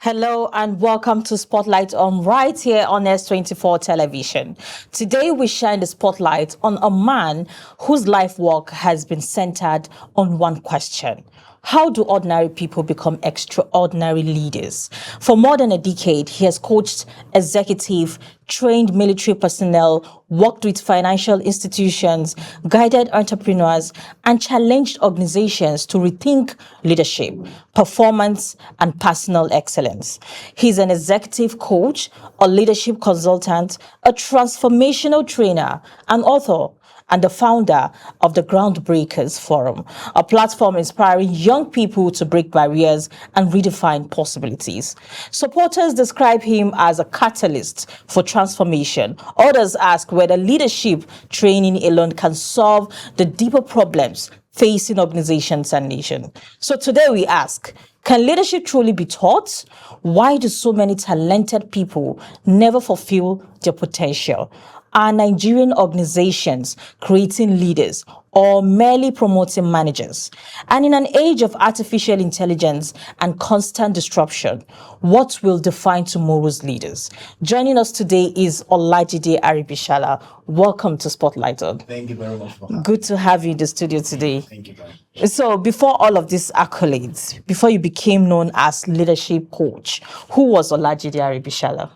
Hello and welcome to Spotlight on right here on S24 Television. Today we shine the spotlight on a man whose life work has been centered on one question. How do ordinary people become extraordinary leaders? For more than a decade, he has coached executive, trained military personnel, worked with financial institutions, guided entrepreneurs, and challenged organizations to rethink leadership, performance, and personal excellence. He's an executive coach, a leadership consultant, a transformational trainer, an author, and the founder of the Groundbreakers Forum, a platform inspiring young people to break barriers and redefine possibilities. Supporters describe him as a catalyst for transformation. Others ask whether leadership training alone can solve the deeper problems facing organizations and nations. So today we ask, can leadership truly be taught? Why do so many talented people never fulfill their potential? Are Nigerian organizations creating leaders or merely promoting managers? And in an age of artificial intelligence and constant disruption, what will define tomorrow's leaders? Joining us today is Ari Bishella. Welcome to Spotlight On. Thank you very much for having me. Good to have you in the studio today. Thank you very much. So before all of these accolades, before you became known as leadership coach, who was Ari Bishella?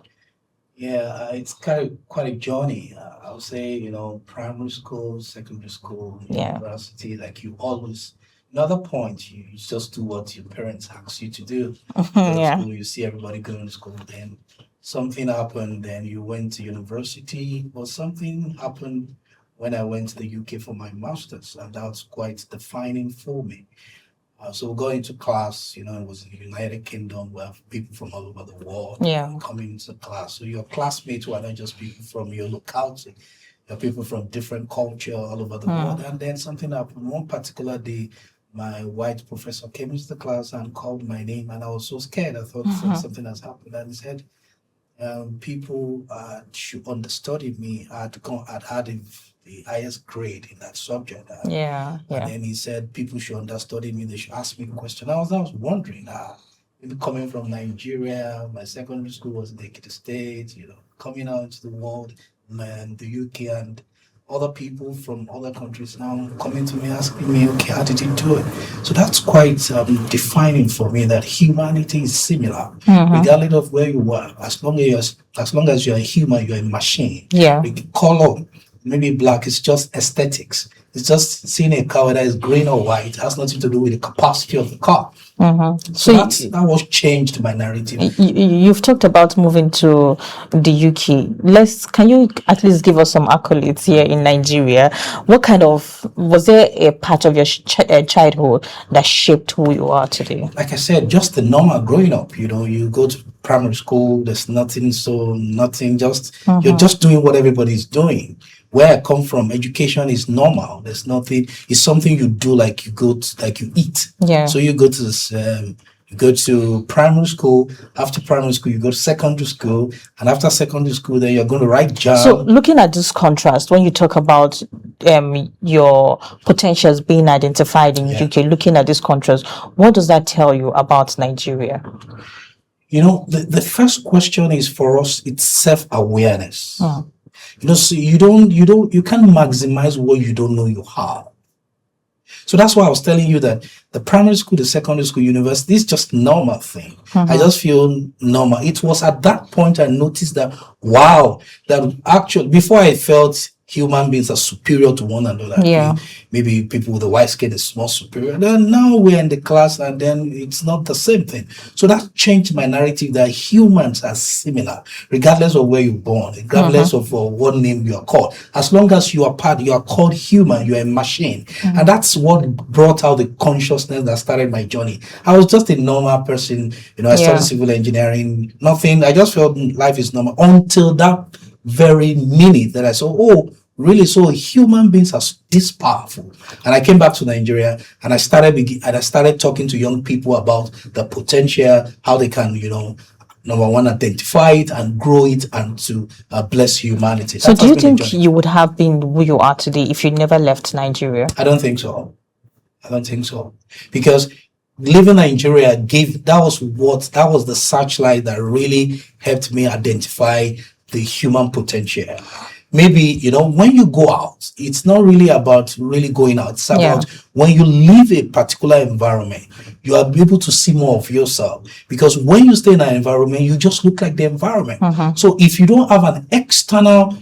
Yeah, it's quite a journey. I would say, primary school, secondary school, university, like you always, another point, you just do what your parents ask you to do. Go to school, you see everybody going to school, then something happened, then you went to university, or something happened when I went to the UK for my master's, and that was quite defining for me. So going to class, it was in the United Kingdom where people from all over the world coming into class. So your classmates were not just people from your locality, you're people from different culture all over the world. And then something happened. One particular day, my white professor came into the class and called my name, and I was so scared. I thought something has happened. And he said, people should understudy me. I'd had the highest grade in that subject. And then he said people should understudy me. They should ask me a question. I was wondering, coming from Nigeria, my secondary school was in the Ekiti State, coming out into the world, and the UK and other people from other countries now coming to me asking me, okay, how did you do it? So that's quite defining for me that humanity is similar, regardless of where you are. As long as you're a human, you're a machine. Color, maybe black, is just aesthetics. It's just seeing a car whether it's green or white. It has nothing to do with the capacity of the car. So that was changed my narrative. You've talked about moving to the UK. Can you at least give us some accolades here in Nigeria? Was there a part of your childhood that shaped who you are today? Like I said, just the normal growing up. You go to primary school, there's nothing, just you're just doing what everybody's doing. Where I come from, education is normal. There's nothing. It's something you do, like you eat. So you go to this. You go to primary school. After primary school, you go to secondary school, and after secondary school, then you're going to write JAMB. So, looking at this contrast, when you talk about your potentials being identified in UK, looking at this contrast, what does that tell you about Nigeria? The first question is for us. It's self-awareness. So you can't maximize what you don't know you have. So that's why I was telling you that the primary school, the secondary school, university is just normal thing. I just feel normal. It was at that point I noticed that, wow, that actually, before I felt human beings are superior to one another. Maybe people with the white skin is more superior. Then now we're in the class and then it's not the same thing. So that changed my narrative that humans are similar, regardless of where you're born, regardless of what name you are called. As long as you are called human, you're a machine. And that's what brought out the consciousness that started my journey. I was just a normal person. I studied civil engineering, nothing. I just felt life is normal until that very minute that I saw, oh, really? So human beings are this powerful. And I came back to Nigeria and I started talking to young people about the potential, how they can, number one, identify it and grow it and to bless humanity. So do you think you would have been who you are today if you never left Nigeria? I don't think so. Because Living Nigeria that was the searchlight that really helped me identify the human potential. Maybe, when you go out, it's not really about really going out. It's about when you leave a particular environment, you are able to see more of yourself. Because when you stay in an environment, you just look like the environment. So if you don't have an external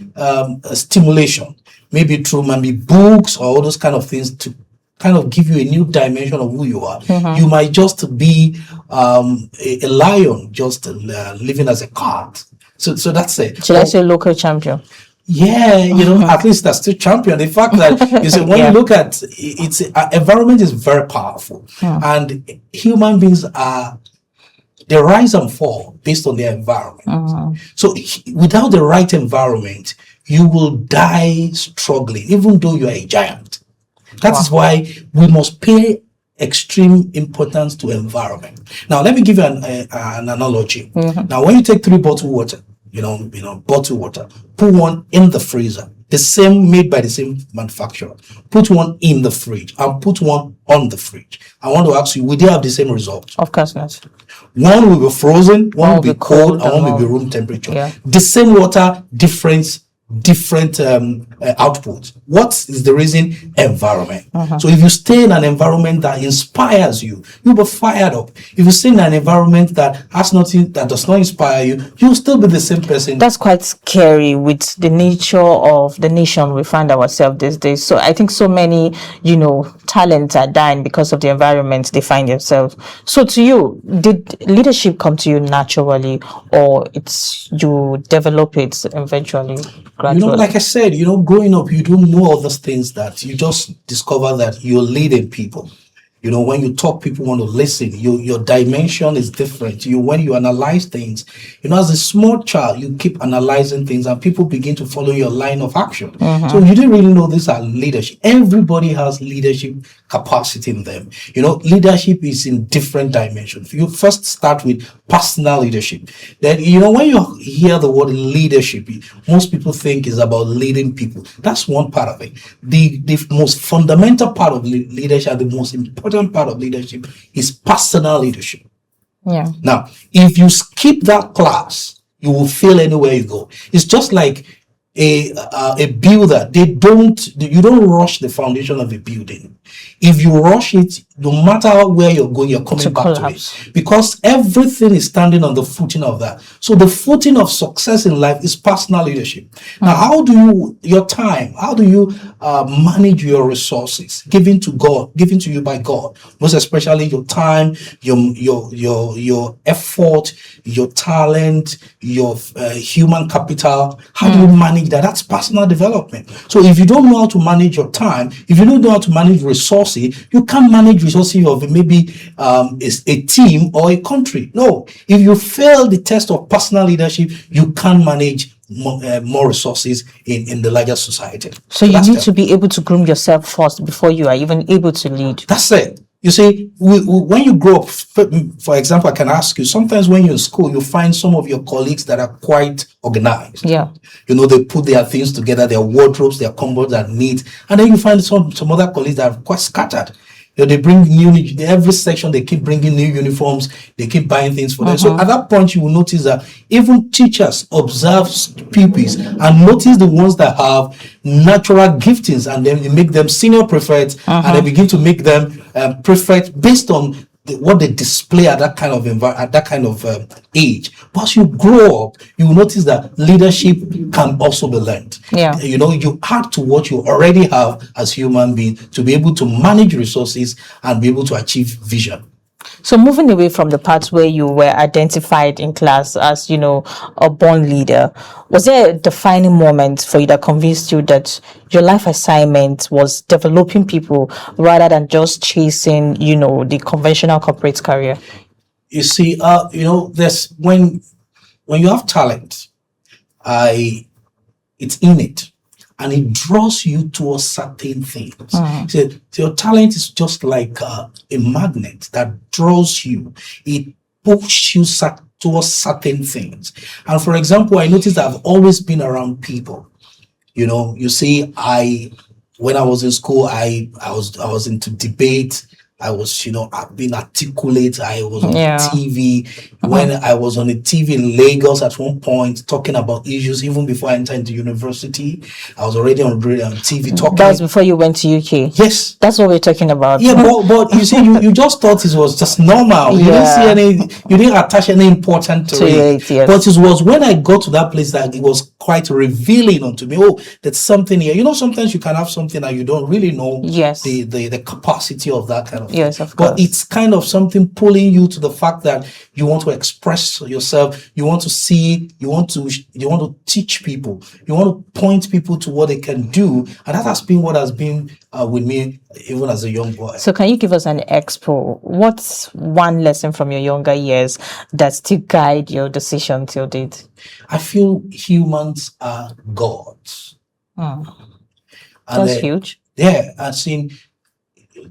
stimulation, maybe through maybe books or all those kind of things to kind of give you a new dimension of who you are, you might just be a lion, just living as a cat. So that's it. Should I say local champion? Yeah, at least that's still champion. The fact that you see, when you look at it's environment is very powerful, and human beings they rise and fall based on their environment. So without the right environment, you will die struggling, even though you are a giant. That is why we must pay extreme importance to environment. Now, let me give you an analogy. Now, when you take 3 bottled water, bottled water, put one in the freezer, the same made by the same manufacturer, put one in the fridge and put one on the fridge. I want to ask you, will they have the same result? Of course not. One will be frozen, one will be cold, and one will be room temperature. The same water, different output. What is the reason? Environment. So if you stay in an environment that inspires you, you'll be fired up. If you stay in an environment that has nothing, that does not inspire you, you'll still be the same person. That's quite scary with the nature of the nation we find ourselves these days. So I think so many, talents are dying because of the environment they find themselves. So to you, did leadership come to you naturally, or it's you develop it eventually? Gradually. Like I said, growing up, you don't know all those things that you just discover that you're leading people. When you talk, people want to listen. Your dimension is different. When you analyze things, as a small child, you keep analyzing things and people begin to follow your line of action. So you didn't really know these are leadership. Everybody has leadership capacity in them. Leadership is in different dimensions. You first start with personal leadership. Then, when you hear the word leadership, most people think is about leading people. That's one part of it. The most fundamental part of leadership, the most important part of leadership is personal leadership. Now, if you skip that class, you will fail anywhere you go. It's just like a builder. You don't rush the foundation of a building. If you rush it, no matter where you're going, you're coming back to it, because everything is standing on the footing of that. So the footing of success in life is personal leadership. Now, how do you manage your resources given to you by God, most especially your time, your effort, your talent, your human capital? How do you manage that? That's personal development. So if you don't know how to manage your time, if you don't know how to manage resources, you can't manage resources of maybe a team or a country. No, if you fail the test of personal leadership, you can't manage more resources in the larger society. So you need to be able to groom yourself first before you are even able to lead. That's it. You see, when you grow up, for example, I can ask you, sometimes when you're in school, you find some of your colleagues that are quite organized. They put their things together, their wardrobes, their cupboards are neat. And then you find some other colleagues that are quite scattered. They bring every section, they keep bringing new uniforms, they keep buying things for them. So at that point, you will notice that even teachers observe pupils and notice the ones that have natural giftings, and then they make them senior prefects, and they begin to make them prefects based on what they display at that kind of age. But as you grow up, you will notice that leadership can also be learned. You add to what you already have as human being to be able to manage resources and be able to achieve vision. So moving away from the parts where you were identified in class as, a born leader, was there a defining moment for you that convinced you that your life assignment was developing people rather than just chasing, the conventional corporate career? You see, there's when you have talent, it's innate. And it draws you towards certain things. So your talent is just like a magnet that draws you. It pushes you towards certain things. And for example, I noticed that I've always been around people. You see, when I was in school, I was into debate. I was, I've been articulate. I was on Yeah. TV. When I was on the TV in Lagos at one point, talking about issues, even before I entered into university, I was already on TV talking. That was before you went to UK. Yes. That's what we're talking about. Yeah, but you see, you just thought it was just normal. You you didn't attach any importance to it. Yes. But it was when I got to that place that it was quite revealing unto me. Oh, there's something here. Sometimes you can have something that you don't really know. Yes. The capacity of that kind of thing. Yes, of course. But it's kind of something pulling you to the fact that you want to express yourself. You want to see. You want to teach people. You want to point people to what they can do, and that has been what has been with me even as a young boy. So can you give us an expo? What's one lesson from your younger years that still guide your decision till date? I feel humans are gods. That's huge. Yeah, I've seen.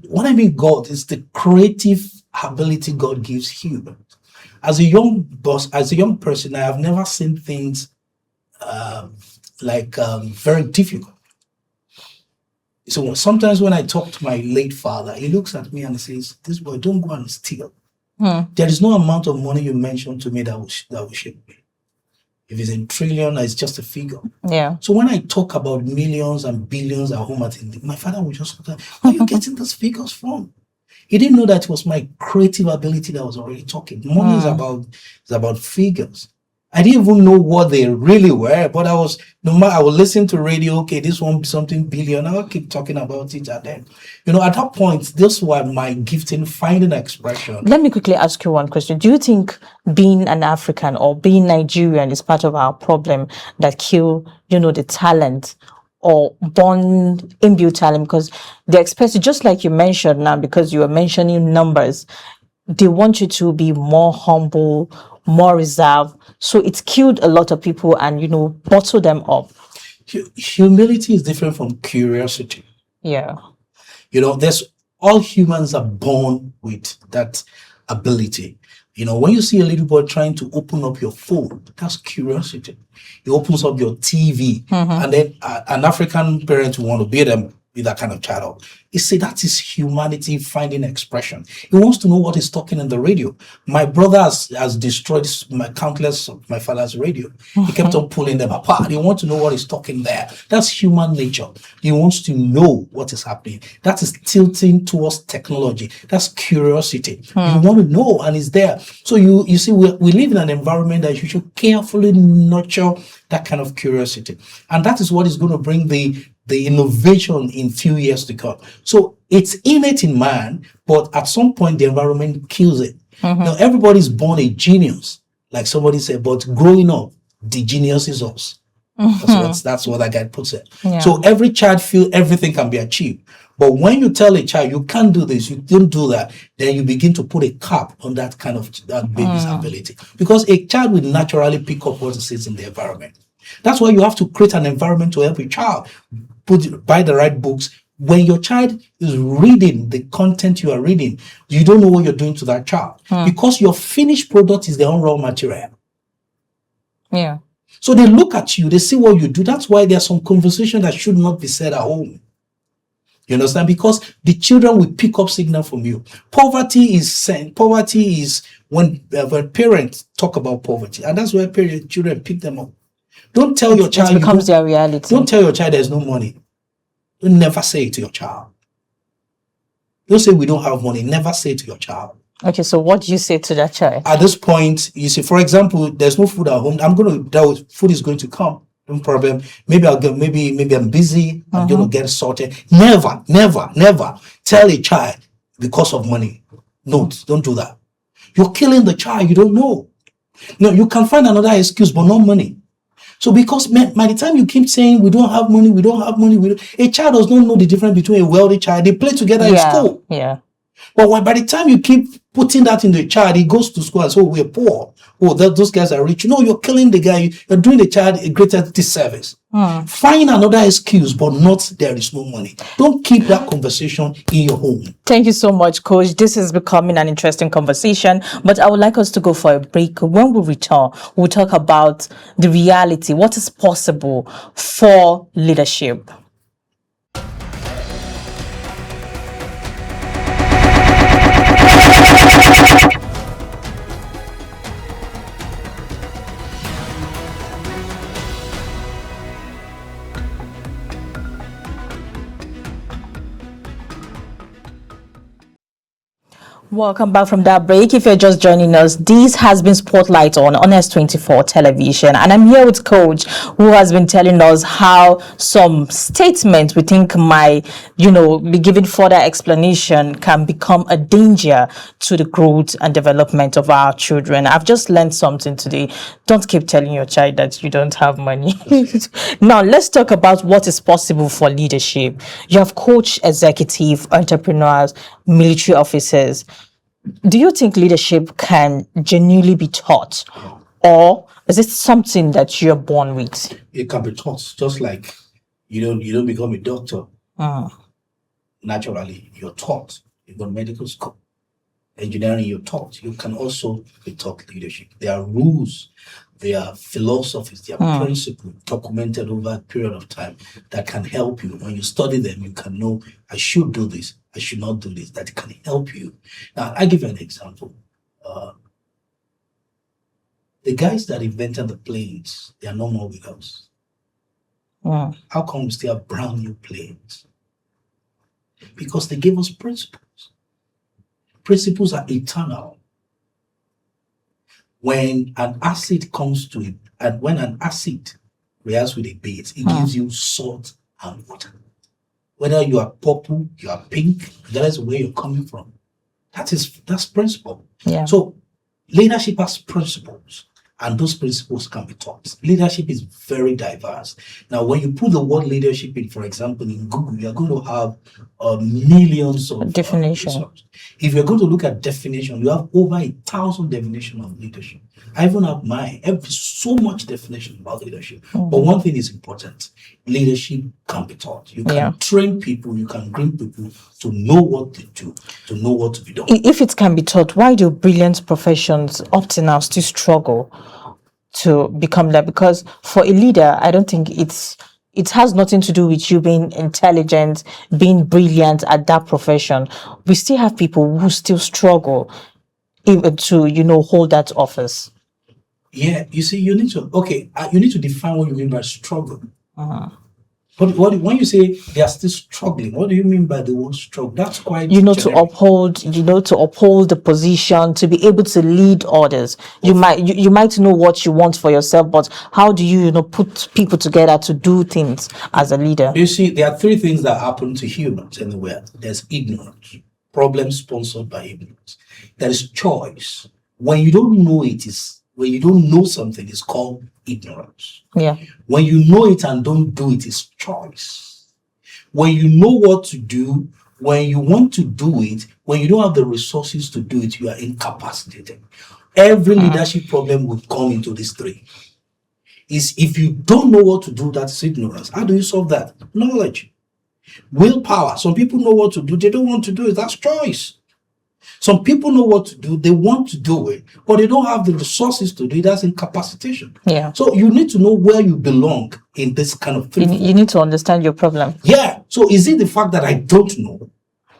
What I mean, God is the creative ability God gives humans. As a young person, I have never seen things very difficult. So sometimes when I talk to my late father, he looks at me and he says, "This boy, don't go and steal. There is no amount of money you mention to me that will shake me. If it's in trillion, it's just a figure." Yeah. So when I talk about millions and billions at home, my father will just look at, "Where are you getting those figures from?" He didn't know that it was my creative ability that was already talking. Money is about figures. I didn't even know what they really were, but I would listen to radio. Okay, this one something billion. I'll keep talking about it, and then, at that point, this was my gifting, finding expression. Let me quickly ask you one question. Do you think being an African or being Nigerian is part of our problem that kill, the talent or born inbuilt talent? Because they expect you, just like you mentioned now, because you were mentioning numbers, they want you to be more humble, more reserved. So it's killed a lot of people and, bottle them up. Humility is different from curiosity. Yeah. All humans are born with that ability. When you see a little boy trying to open up your phone, that's curiosity. He opens up your TV, and then an African parent will want to be them with that kind of child. He said that is humanity finding expression. He wants to know what is talking in the radio. My brother has destroyed countless of my father's radio. He kept on pulling them apart. He wants to know what is talking there. That's human nature. He wants to know what is happening. That is tilting towards technology. That's curiosity. You want to know, and it's there. So you see, we live in an environment that you should carefully nurture that kind of curiosity. And that is what is going to bring the innovation in few years to come. So it's innate in man, but at some point the environment kills it. Now everybody's born a genius, like somebody said, but growing up, the genius is us. That's what that guy puts it. Yeah. So every child feels everything can be achieved. But when you tell a child you can't do this, you don't do that, then you begin to put a cap on that kind of that baby's ability. Because a child will naturally pick up what it sees in the environment. That's why you have to create an environment to help a child. Buy the right books. When your child is reading the content you are reading, you don't know what you're doing to that child. Because your finished product is their own raw material. Yeah. So they look at you, they see what you do. That's why there's some conversation that should not be said at home. You understand? Because the children will pick up signal from you. Poverty is when parents talk about poverty, and that's why children pick them up. Don't tell your child it becomes their reality. Don't tell your child there's no money. Don't never say it to your child. Don't say we don't have money. Never say it to your child. Okay, so what do you say to that child? At this point, you see, for example, there's no food at home. Food is going to come. No problem. Maybe I'm busy. I'm going to get sorted. Never tell a child because of money. No, don't do that. You're killing the child. You don't know. No, you can find another excuse, but not money. So because by the time you keep saying we don't have money, a child does not know the difference between a wealthy child. They play together in school. Yeah. But by the time you keep putting that in the child, he goes to school and says, we're poor. Those guys are rich. No, you're killing the guy. You're doing the child a greater disservice. Find another excuse, but not there is no money. Don't keep that conversation in your home. Thank you so much, Coach. This is becoming an interesting conversation, but I would like us to go for a break. When we return, we'll talk about the reality, what is possible for leadership. Welcome back from that break. If you're just joining us, this has been Spotlight on S24 Television, and I'm here with Coach, who has been telling us how some statements we think might, be given further explanation can become a danger to the growth and development of our children. I've just learned something today. Don't keep telling your child that you don't have money. Now, let's talk about what is possible for leadership. You have coach, executive, entrepreneurs, military officers. Do you think leadership can genuinely be taught, or is it something that you're born with? It can be taught, just like you don't become a doctor. Naturally, you're taught. You go to medical school. Engineering, you're taught. You can also be taught leadership. There are rules, there are philosophies, there are principles documented over a period of time that can help you. When you study them, you can know, I should do this, I should not do this. That can help you. Now, I give you an example. The guys that invented the planes, they are no more with us. How come we still have brand new planes? Because they gave us principles. Principles are eternal. When an acid comes to it, and when an acid reacts with a base, it gives you salt and water. Whether you are purple, you are pink, that is where you're coming from. That's principle. Yeah. So leadership has principles, and those principles can be taught. Leadership is very diverse. Now, when you put the word leadership in, for example, in Google, you're going to have millions of definition. If you're going to look at definition, you have over 1,000 definitions of leadership. I even have mine. I have so much definition about leadership. But one thing is important. Leadership can be taught. You can train people, you can train people to know what to do, to know what to be done. If it can be taught, why do brilliant professions up to now still struggle to become that? Because for a leader, I don't think it has nothing to do with you being intelligent, being brilliant at that profession. We still have people who still struggle even to, hold that office. Yeah, you see, you need to define what you mean by struggle. But when you say they are still struggling, what do you mean by the word struggle? That's quite generic. to uphold the position, to be able to lead others. You might know what you want for yourself, but how do you put people together to do things as a leader? You see, there are three things that happen to humans anywhere. There's ignorance, problems sponsored by ignorance. There is choice. When you don't know something, it's called ignorance. Yeah. When you know it and don't do it, it's choice. When you know what to do, when you want to do it, when you don't have the resources to do it, you are incapacitated. Every leadership problem will come into these three. Is if you don't know what to do, that's ignorance. How do you solve that? Knowledge. Willpower. Some people know what to do, they don't want to do it. That's choice. Some people know what to do, they want to do it, but they don't have the resources to do it. That's incapacitation. Yeah. So you need to know where you belong in this kind of thing. You need to understand your problem. Yeah. So is it the fact that I don't know?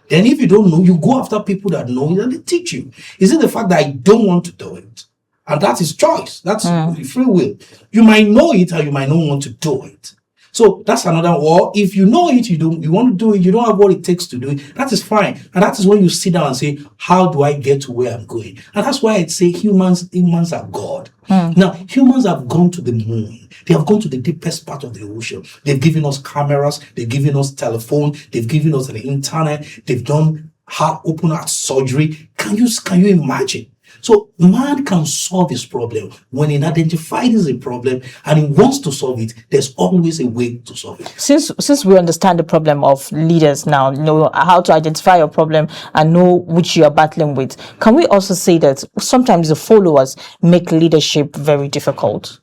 Then if you don't know, you go after people that know it and they teach you. Is it the fact that I don't want to do it? And that is choice. That's free will. You might know it or you might not want to do it. So that's another. Or if you know it, you want to do it, you don't have what it takes to do it, that is fine. And that is when you sit down and say, how do I get to where I'm going? And that's why I'd say humans are God. Now, humans have gone to the moon. They have gone to the deepest part of the ocean. They've given us cameras. They've given us telephone. They've given us the internet. They've done open heart surgery. Can you imagine? So man can solve his problem when he identifies a problem and he wants to solve it. There's always a way to solve it. Since we understand the problem of leaders now, know how to identify your problem and know which you are battling with, can we also say that sometimes the followers make leadership very difficult?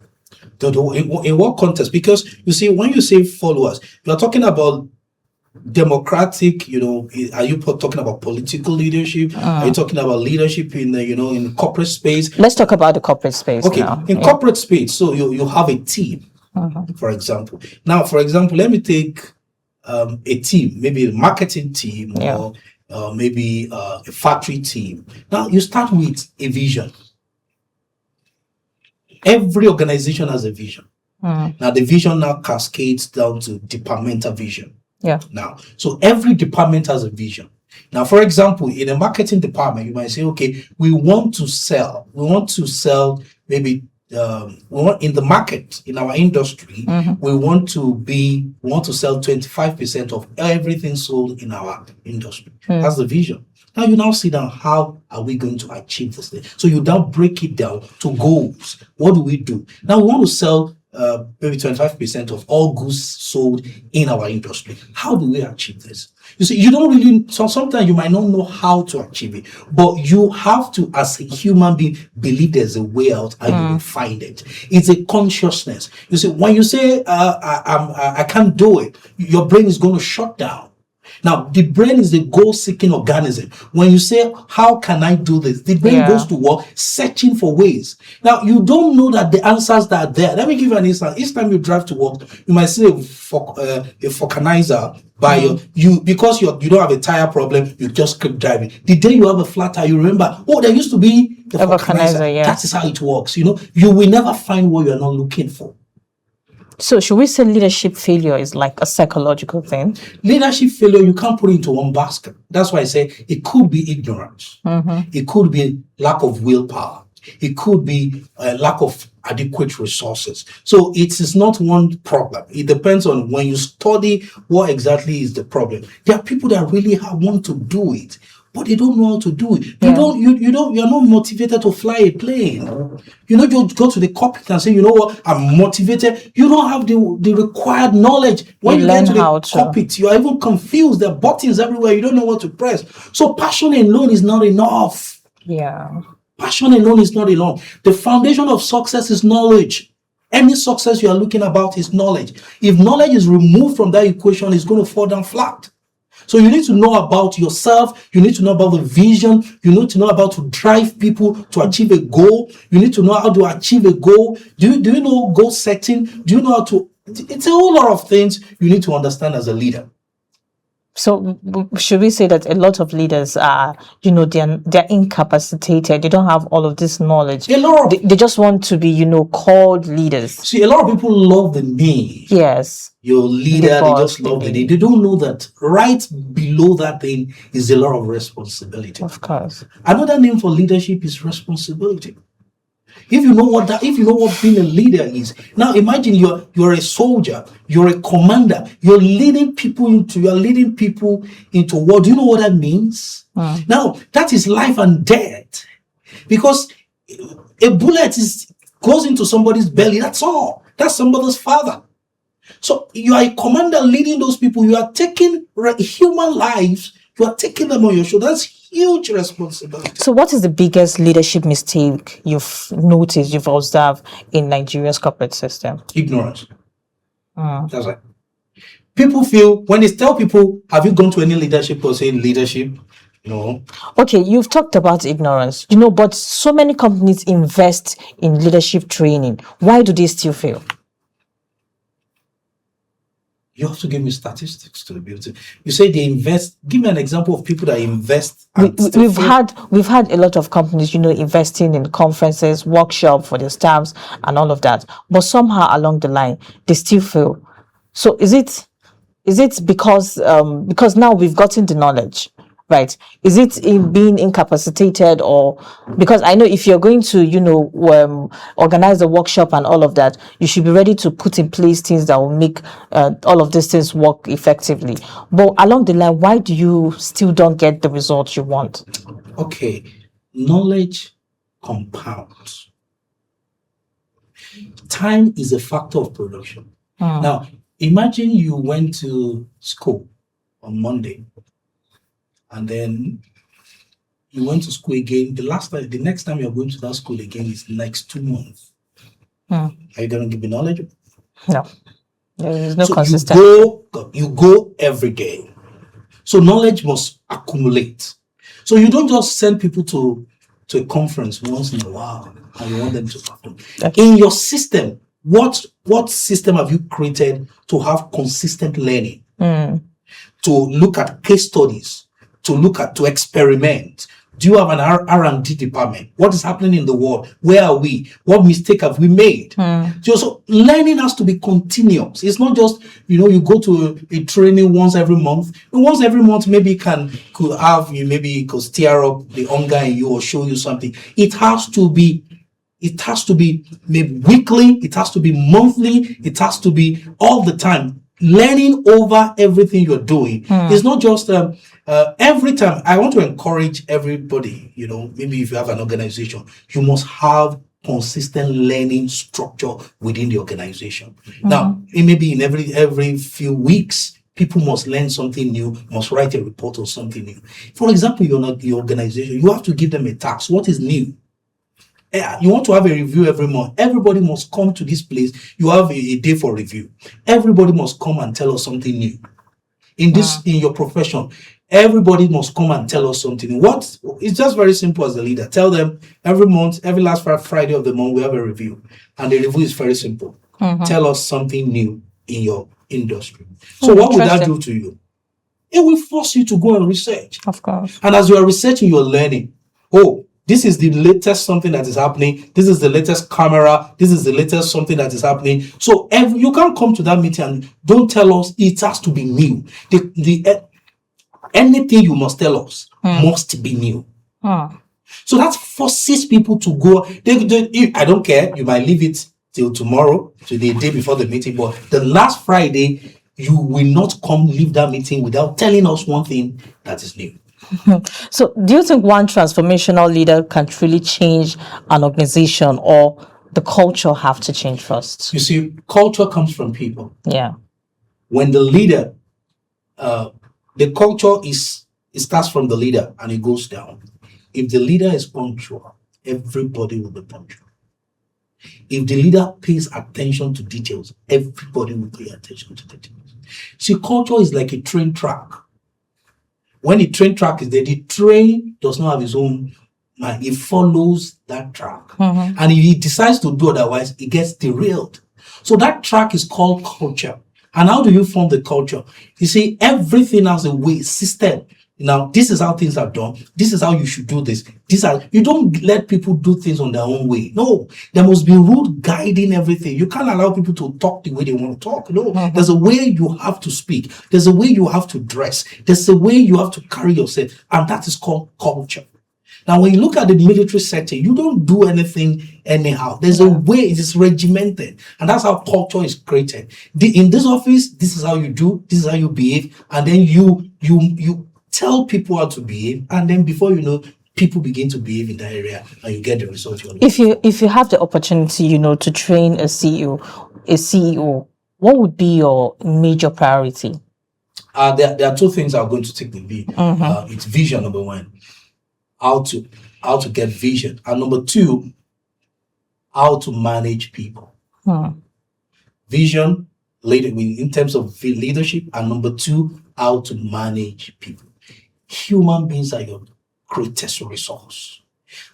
In what context? Because you see, when you say followers, you are talking about democratic, are you talking about political leadership? Are you talking about leadership in the, in corporate space? Let's talk about the corporate space now. In corporate space, so you have a team, for example. Now, for example, let me take a team, maybe a marketing team or maybe a factory team. Now, you start with a vision. Every organization has a vision. Now, the vision now cascades down to departmental vision. Yeah. Now, so every department has a vision. Now, for example, in a marketing department, you might say, okay, we want to sell maybe in the market, in our industry, we want to sell 25% of everything sold in our industry. That's the vision. Now you now see down, how are we going to achieve this thing? So you now break it down to goals. What do we do? Now we want to sell maybe 25% of all goods sold in our industry. How do we achieve this? You see, you don't really, so sometimes you might not know how to achieve it, but you have to, as a human being, believe there's a way out and you will find it. It's a consciousness. You see, when you say, I can't do it, your brain is going to shut down. Now, the brain is a goal-seeking organism. When you say, how can I do this? The brain goes to work searching for ways. Now, you don't know that the answers that are there. Let me give you an instance. Each time you drive to work, you might see a vulcanizer by you, because you don't have a tire problem, you just keep driving. The day you have a flat tire, you remember, oh, there used to be a vulcanizer. That is how it works. You know, you will never find what you're not looking for. So should we say leadership failure is like a psychological thing? Leadership failure, you can't put it into one basket. That's why I say it could be ignorance. It could be lack of willpower. It could be a lack of adequate resources. So it is not one problem. It depends on when you study what exactly is the problem. There are people that really want to do it, but they don't know how to do it. You're not motivated to fly a plane. You know, you go to the cockpit and say, you know what, I'm motivated. You don't have the required knowledge. When you get to the cockpit, you are even confused. There are buttons everywhere. You don't know what to press. So passion alone is not enough. Yeah. Passion alone is not enough. The foundation of success is knowledge. Any success you are looking about is knowledge. If knowledge is removed from that equation, it's going to fall down flat. So you need to know about yourself. You need to know about the vision. You need to know about to drive people to achieve a goal. You need to know how to achieve a goal. Do you know goal setting? Do you know how to? It's a whole lot of things you need to understand as a leader. So should we say that a lot of leaders are, they're incapacitated. They don't have all of this knowledge. They just want to be, called leaders. See, a lot of people love the name. Yes. Your leader, they just love the name. They don't know that right below that thing is a lot of responsibility. Of course. Another name for leadership is responsibility. If you know what being a leader is, now imagine you're a soldier, you're a commander, you're leading people into war. Do you know what that means? Now that is life and death, because a bullet goes into somebody's belly. That's all. That's somebody's father. So you are a commander leading those people. You are taking human lives. You are taking them on your shoulder. That's huge responsibility. So what is the biggest leadership mistake you've noticed, you've observed in Nigeria's corporate system? Ignorance. That's right. People feel, when they tell people, have you gone to any leadership or say leadership? Okay, you've talked about ignorance, but so many companies invest in leadership training. Why do they still fail? You have to give me statistics to be able to. You say they invest. Give me an example of people that invest. We've had a lot of companies, investing in conferences, workshops for their staffs, and all of that. But somehow along the line, they still fail. So is it because now we've gotten the knowledge, right? Is it in being incapacitated, or because I know if you're going to, organize a workshop and all of that, you should be ready to put in place things that will make all of these things work effectively. But along the line, why do you still don't get the results you want? Okay, knowledge compounds. Time is a factor of production. Now, imagine you went to school on Monday, and then you went to school again. The next time you're going to that school again is next 2 months. Are you going to give me knowledge? No. There is no so consistency. You go every day. So knowledge must accumulate. So you don't just send people to a conference once in a while and you want them to perform. In your system, what system have you created to have consistent learning? To look at case studies, to experiment, Do you have an R&D department? What is happening in the world? Where are we? What mistake have we made? So learning has to be continuous. It's not just, you go to a training once every month. And once every month, maybe could have you, maybe it could stir up the hunger in you or show you something. It has to be maybe weekly. It has to be monthly. It has to be all the time. Learning over everything you're doing. It's not just every time. I want to encourage everybody, maybe if you have an organization, you must have consistent learning structure within the organization. Now, it may be in every few weeks, people must learn something new, must write a report or something new. For example, you're not the organization, you have to give them a task. What is new? You want to have a review every month. Everybody must come to this place. You have a day for review. Everybody must come and tell us something new. In your profession, everybody must come and tell us something new. It's just very simple as a leader. Tell them every month, every last Friday of the month, we have a review. And the review is very simple. Tell us something new in your industry. So what would that do to you? It will force you to go and research. Of course. And as you are researching, you're learning. This is the latest something that is happening. This is the latest camera. This is the latest something that is happening. So you can't come to that meeting and don't tell us it has to be new. Anything you must tell us must be new. So that forces people to go. I don't care. You might leave it till tomorrow, to the day before the meeting. But the last Friday, you will not leave that meeting without telling us one thing that is new. So do you think one transformational leader can truly change an organization, or the culture have to change first? You see, culture comes from people. Yeah. When the leader, the culture it starts from the leader and it goes down. If the leader is punctual, everybody will be punctual. If the leader pays attention to details, everybody will pay attention to details. See, culture is like a train track. When the train track is there, the train does not have its own mind. It follows that track. And if he decides to do otherwise, it gets derailed. So that track is called culture. And how do you form the culture? You see, everything has a way, system. Now, this is how things are done. This is how you should do this. You don't let people do things on their own way. No, there must be rule guiding everything. You can't allow people to talk the way they want to talk. No, there's a way you have to speak. There's a way you have to dress. There's a way you have to carry yourself. And that is called culture. Now, when you look at the military setting, you don't do anything anyhow. There's a way, it is regimented. And that's how culture is created. In this office, this is how you do, this is how you behave. And then you tell people how to behave, and then before you know, people begin to behave in that area, and you get the result you're looking. If you have the opportunity, to train a CEO, what would be your major priority? There are two things I'm going to take the lead. It's vision, number one, how to get vision, and number two, how to manage people. Vision, in terms of leadership, and number two, how to manage people. Human beings are your greatest resource.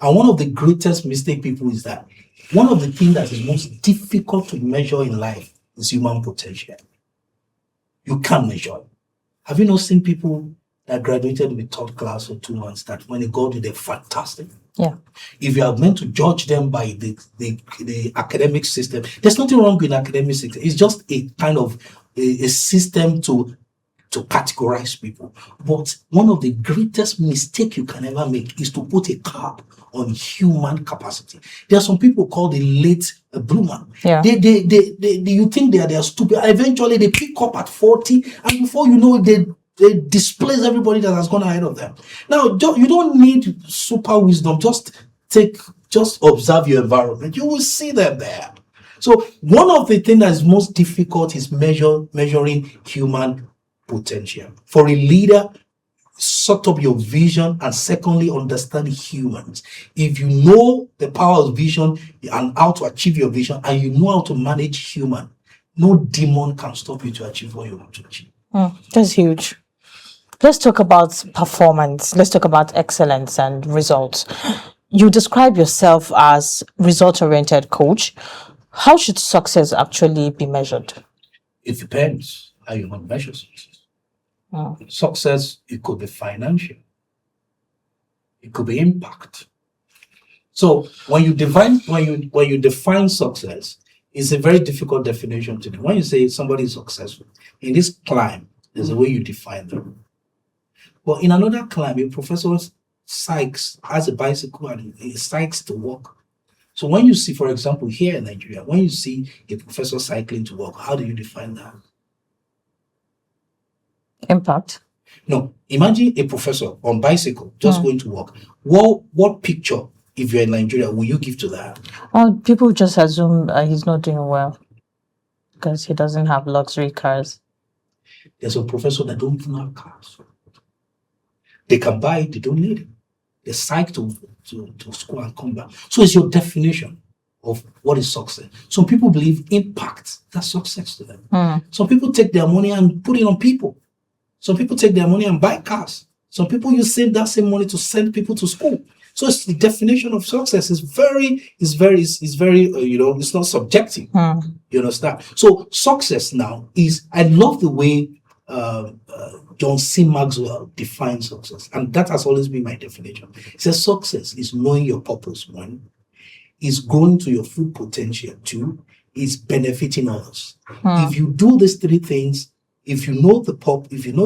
And one of the greatest mistake people is that one of the things that is most difficult to measure in life is human potential. You can't measure it. Have you not seen people that graduated with third class or 2 months that when they go to, they're fantastic? Yeah. If you are meant to judge them by the academic system, there's nothing wrong with academic system. It's just a kind of a system to categorize people. But one of the greatest mistakes you can ever make is to put a cap on human capacity. There are some people called the late bloomer. Yeah. You think they are stupid. Eventually they pick up at 40, and before you know it, they displace everybody that has gone ahead of them. Now, you don't need super wisdom. Just observe your environment. You will see them there. So one of the things that is most difficult is measuring human potential. For a leader, sort up your vision, and secondly, understand humans. If you know the power of vision and how to achieve your vision, and you know how to manage human, no demon can stop you to achieve what you want to achieve. That's huge. Let's talk about performance. Let's talk about excellence and results. You describe yourself as result-oriented coach. How should success actually be measured? It depends how you want to measure success. Success, it could be financial. It could be impact. So when you define success, it's a very difficult definition to do. When you say somebody is successful in this climb, there's a way you define them. But in another climb, a professor has a bicycle and he cycles to work. So when you see, for example, here in Nigeria, when you see a professor cycling to work, how do you define that? Impact. No, imagine a professor on bicycle just going to work. What picture, if you're in Nigeria, will you give to that? People just assume he's not doing well because he doesn't have luxury cars. There's a professor that don't even have cars. They can buy it, they don't need it. They cycle to school and come back. So it's your definition of what is success. Some people believe impact, that's success to them. Some people take their money and put it on people. Some people take their money and buy cars. Some people use that same money to send people to school. So it's the definition of success is very, it's not subjective. You understand? So success now is, I love the way John C. Maxwell defines success. And that has always been my definition. He says success is knowing your purpose, one, is growing to your full potential, two, is benefiting others. If you do these three things, if you know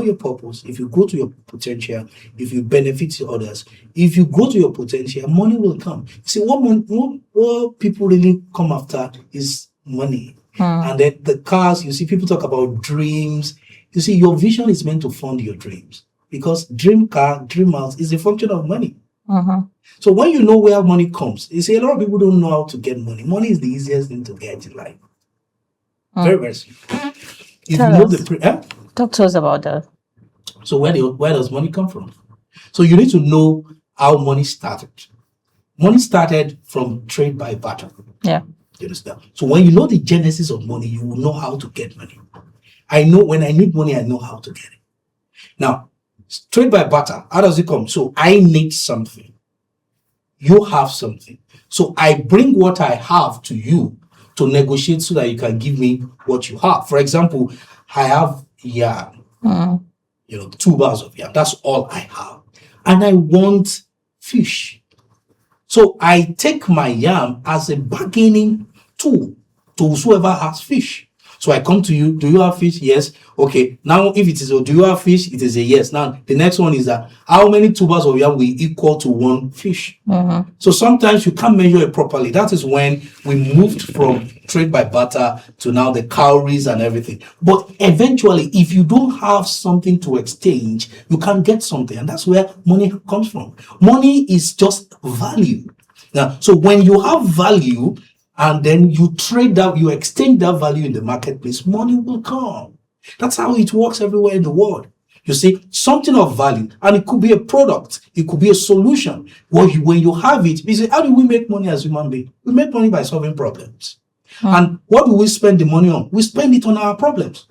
your purpose, if you grow to your potential, if you benefit others, if you grow to your potential, money will come. See, what people really come after is money. And then the cars, you see, people talk about dreams. You see, your vision is meant to fund your dreams because dream car, dream house is a function of money. So when you know where money comes, you see, a lot of people don't know how to get money. Money is the easiest thing to get in life. Very, very simple. If you know talk to us about that. So where does money come from? So you need to know how money started. Money started from trade by barter. Yeah. You understand? So when you know the genesis of money, you will know how to get money. I know when I need money, I know how to get it. Now, trade by barter, how does it come? So I need something. You have something. So I bring what I have to you to negotiate so that you can give me what you have. For example, I have yam, 2 bars of yam. That's all I have. And I want fish. So I take my yam as a bargaining tool to whoever has fish. So I come to you, do you have fish? Yes. Okay. Now, if it is, do you have fish? It is a yes. Now, the next one is that how many tubers of yam will equal to one fish? So sometimes you can't measure it properly. That is when we moved from trade by barter to now the cowries and everything. But eventually, if you don't have something to exchange, you can't get something. And that's where money comes from. Money is just value. Now, so when you have value, and then you trade that, you exchange that value in the marketplace, money will come. That's how it works everywhere in the world. You see, something of value, and it could be a product, it could be a solution. When you have it, you say, how do we make money as human beings? We make money by solving problems. And what do we spend the money on? We spend it on our problems.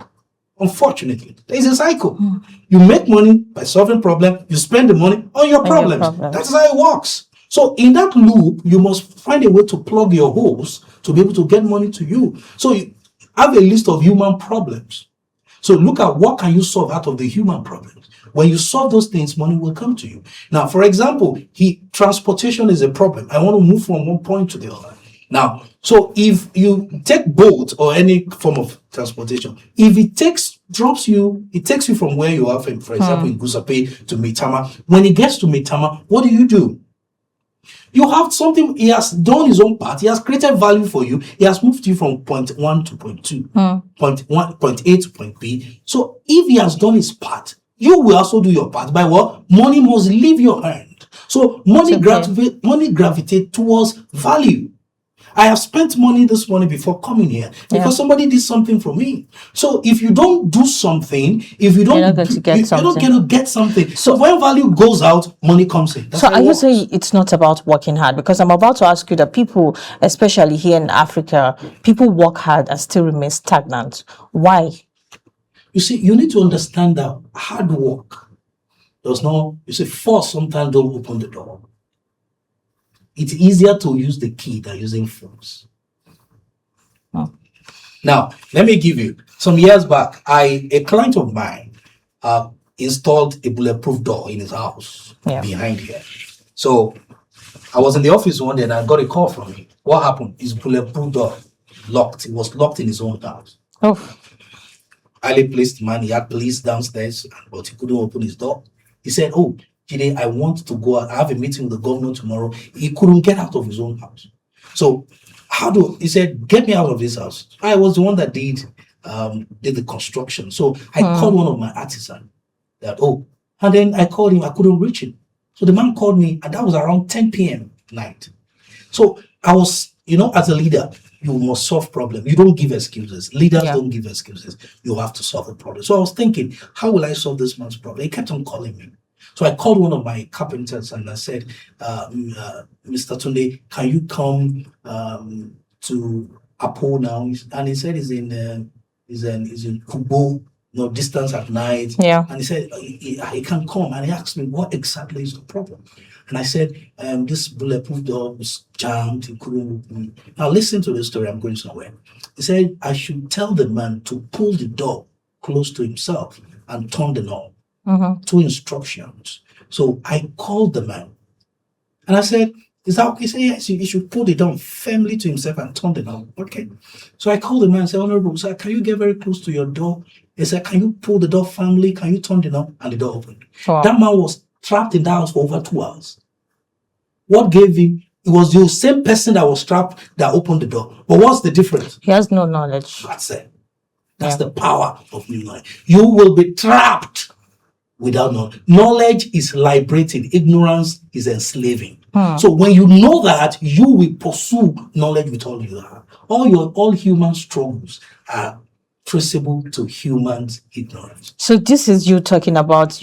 Unfortunately, there is a cycle. You make money by solving problems, you spend the money on your problems. That's how it works. So in that loop, you must find a way to plug your holes to be able to get money to you. So you have a list of human problems. So look at what can you solve out of the human problems. When you solve those things, money will come to you. Now, for example, transportation is a problem. I want to move from one point to the other. Now, so if you take boat or any form of transportation, if it takes you from where you are, for example, in Gusape to Maitama. When it gets to Maitama, what do? You have something, he has done his own part, he has created value for you, he has moved you from point 1 to point 2, point A to point B. So if he has done his part, you will also do your part. By what? Money must leave your hand. So money gravitates towards value. I have spent money this morning before coming here because somebody did something for me. So if you don't do something, if you don't, you're not going to get something. So when value goes out, money comes in. So are you saying it's not about working hard? Because I'm about to ask you that people, especially here in Africa, people work hard and still remain stagnant. Why? You see, you need to understand that hard work does not, force sometimes don't open the door. It's easier to use the key than using force. Now, let me give you, some years back, a client of mine installed a bulletproof door in his house behind here. So I was in the office one day and I got a call from him. What happened? His bulletproof door locked. It was locked in his own house. Oh. Highly placed man. He had police downstairs, but he couldn't open his door. He said, "Oh, Jide, I want to go out. I have a meeting with the governor tomorrow." He couldn't get out of his own house. So he said, "Get me out of this house." I was the one that did the construction. So I called one of my artisans and then I called him. I couldn't reach him. So the man called me, and that was around 10 p.m. night. So I was, as a leader, you must solve problems. You don't give excuses. Leaders don't give excuses. You have to solve the problem. So I was thinking, how will I solve this man's problem? He kept on calling me. So I called one of my carpenters and I said, Mr. Tunde, can you come to Apo now? And he said he's in Kubo, distance at night. Yeah. And he said he can't come. And he asked me, what exactly is the problem? And I said, this bulletproof door was jammed. He couldn't open. Now listen to the story. I'm going somewhere. He said, I should tell the man to pull the door close to himself and turn the knob. 2 instructions. So I called the man. And I said, is that okay? He said, yes, he should pull it down firmly to himself and turn the knob. Okay. So I called the man and said, Honorable, sir, can you get very close to your door? He said, can you pull the door firmly? Can you turn the knob? And the door opened. Wow. That man was trapped in that house for over 2 hours. What gave him? It was the same person that was trapped that opened the door. But what's the difference? He has no knowledge. That's it. That's the power of new knowledge. You will be trapped without knowledge. Knowledge is liberating. Ignorance is enslaving. So when you know that, you will pursue knowledge with all you have. All human struggles are traceable to human ignorance. So this is you talking about,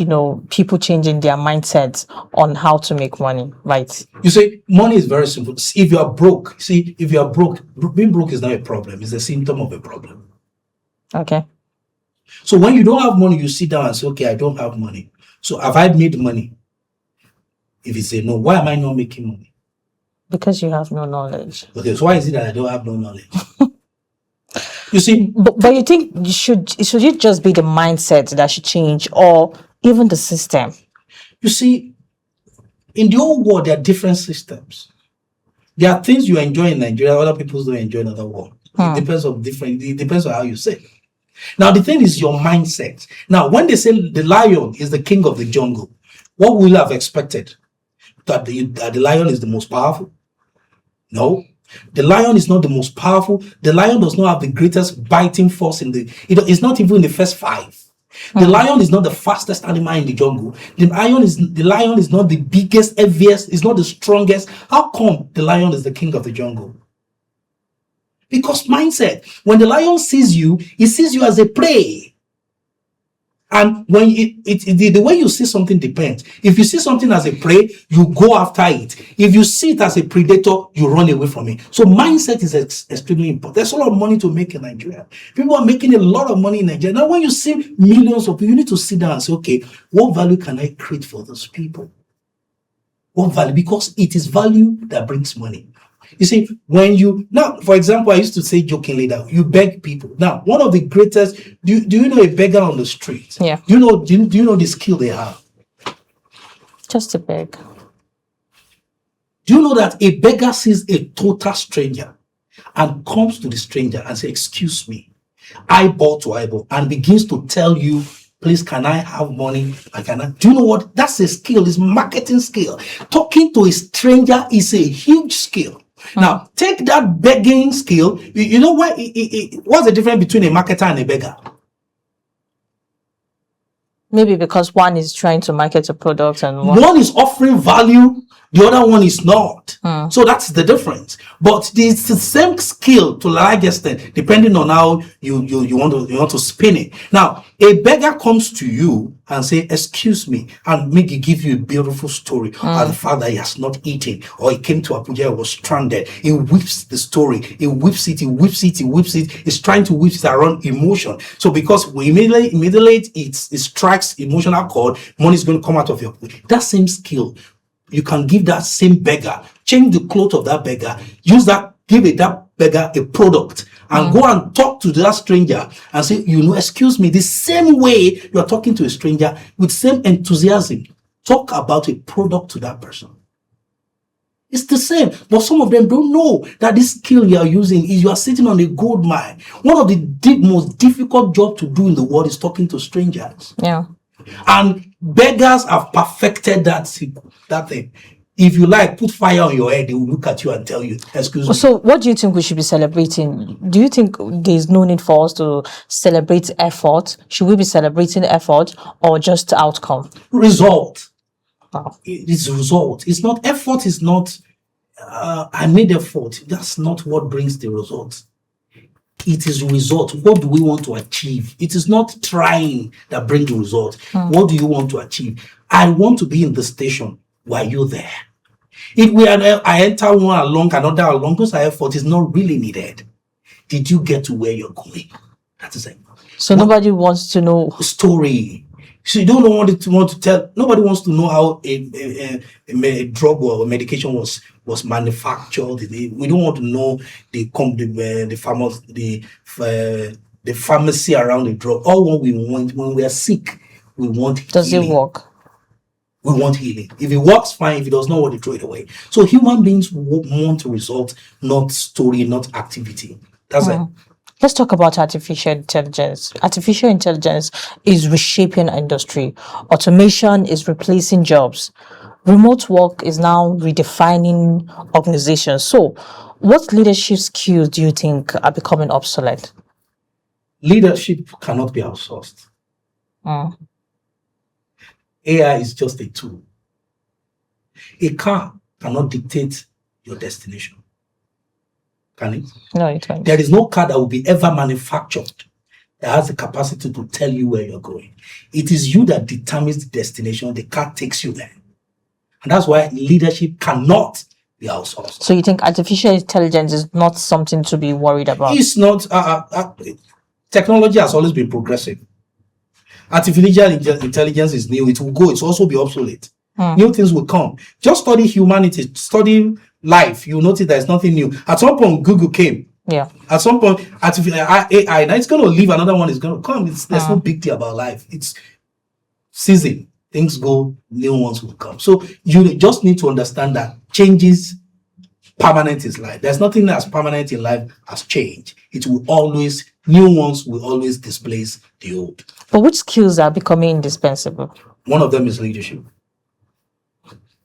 people changing their mindsets on how to make money, right? You see, money is very simple. If you are broke, being broke is not a problem. It's a symptom of a problem. Okay. So when you don't have money, you sit down and say, okay, I don't have money. So have I made money? If you say no, why am I not making money? Because you have no knowledge. Okay, so why is it that I don't have no knowledge? You see, but you think should it just be the mindset that should change, or even the system? You see, in the whole world, there are different systems. There are things you enjoy in Nigeria, other people don't enjoy in other world. It depends on how you say. Now, the thing is your mindset. Now, when they say the lion is the king of the jungle, what will you have expected? That the lion is the most powerful? No. The lion is not the most powerful. The lion does not have the greatest biting force it's not even in the first 5. The lion is not the fastest animal in the jungle. The lion is not the biggest, heaviest, is not the strongest. How come the lion is the king of the jungle? Because mindset. When the lion sees you, he sees you as a prey. And when the way you see something depends. If you see something as a prey, you go after it. If you see it as a predator, you run away from it. So mindset is extremely important. There's a lot of money to make in Nigeria. People are making a lot of money in Nigeria. Now, when you see millions of people, you need to sit down and say, okay, what value can I create for those people? What value? Because it is value that brings money. You see, for example, I used to say jokingly that you beg people. Now, one of the greatest, do you know a beggar on the street? Yeah. Do you know the skill they have? Just to beg. Do you know that a beggar sees a total stranger and comes to the stranger and says, excuse me, eyeball to eyeball, and begins to tell you, please, can I have money? Do you know what? That's a skill. It's marketing skill. Talking to a stranger is a huge skill. Now, take that begging skill. You know what? What's the difference between a marketer and a beggar? Maybe because one is trying to market a product and one is offering value, the other one is not. So that's the difference. But it's the same skill to a large extent, depending on how you want to spin it. Now, a beggar comes to you and say, excuse me, and maybe give you a beautiful story of the fact that he has not eaten, or he came to Abuja, he was stranded. He whips the story. He whips it. He's trying to whip it around emotion. So because immediately it strikes emotional chord, money is going to come out of your pocket. That same skill, you can give that same beggar, change the clothes of that beggar, give that beggar a product, and go and talk to that stranger and say, excuse me, the same way you are talking to a stranger with same enthusiasm, talk about a product to that person. It's the same. But some of them don't know that this skill you are using is you are sitting on a gold mine. One of the most difficult jobs to do in the world is talking to strangers. Yeah. And beggars have perfected that thing. If you like, put fire on your head, they will look at you and tell you, excuse me. So what do you think we should be celebrating? Do you think there's no need for us to celebrate effort? Should we be celebrating effort or just outcome? Result. Wow. It's result. It's not effort. Is not I made effort. That's not what brings the result. It is result. What do we want to achieve? It is not trying that brings the result. What do you want to achieve? I want to be in the station. Why are you there? If I enter one along, another along, those effort is not really needed. Did you get to where you're going? That is it. So nobody wants to know story. So you don't want to tell. Nobody wants to know how a drug or a medication was manufactured. We don't want to know the pharmacy around the drug. All what we want when we are sick, we want does healing. it work? We want healing. If it works, fine. If it does not work, they throw it away. So human beings want result, not story, not activity. That's it. Let's talk about artificial intelligence. Artificial intelligence is reshaping industry. Automation is replacing jobs. Remote work is now redefining organizations. So, what leadership skills do you think are becoming obsolete? Leadership cannot be outsourced. AI is just a tool. A car cannot dictate your destination. Can it? No, it can't. There is no car that will be ever manufactured that has the capacity to tell you where you're going. It is you that determines the destination. The car takes you there. And that's why leadership cannot be outsourced. So you think artificial intelligence is not something to be worried about? It's not. Technology has always been progressive. Artificial intelligence is new. It will go. It's also be obsolete. New things will come. Just study humanity, study life. You notice there's nothing new. At some point, Google came. Yeah. At some point, artificial AI. Now it's going to leave. Another one is going to come. There's no big deal about life. It's season. Things go. New ones will come. So you just need to understand that changes permanent is life. There's nothing that's permanent in life as change. It will always, new ones will always displace the old. But which skills are becoming indispensable? One of them is leadership.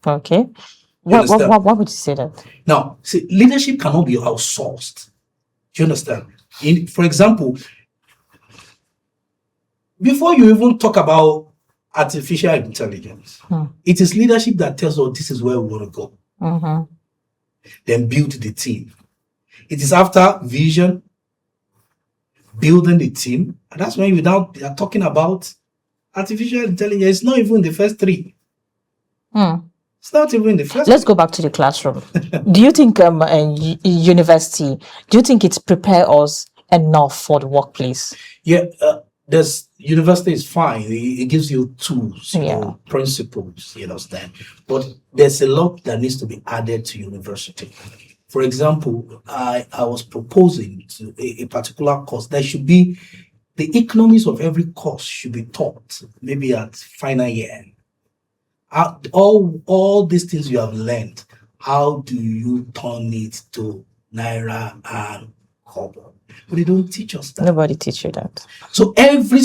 Okay. Why would you say that? Now, see, leadership cannot be outsourced. Do you understand? For example, before you even talk about artificial intelligence, it is leadership that tells us this is where we want to go. Then build the team. It is after vision, building the team, and that's when we are talking about artificial intelligence. It's not even the first three. It's not even the first. Let's go back to the classroom. Do you think university, do you think it's prepare us enough for the workplace? Yeah, there's university is fine. It gives you tools, principles, you understand. But there's a lot that needs to be added to university. For example, I was proposing to a particular course. There should be the economics of every course should be taught, maybe at final year. All these things you have learned, how do you turn it to naira and kobo? But they don't teach us that. Nobody teach you that. So every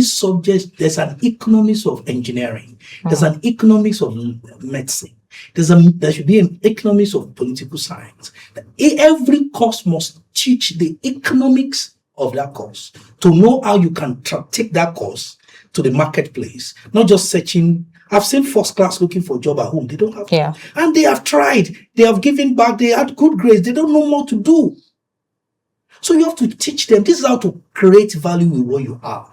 subject, there's an economics of engineering. There's an economics of medicine. There should be an economics of political science. Every course must teach the economics of that course to know how you can take that course to the marketplace, not just searching. I've seen first class looking for a job at home. They don't have, and they have tried. They have given back. They had good grades. They don't know what to do. So you have to teach them. This is how to create value with what you have.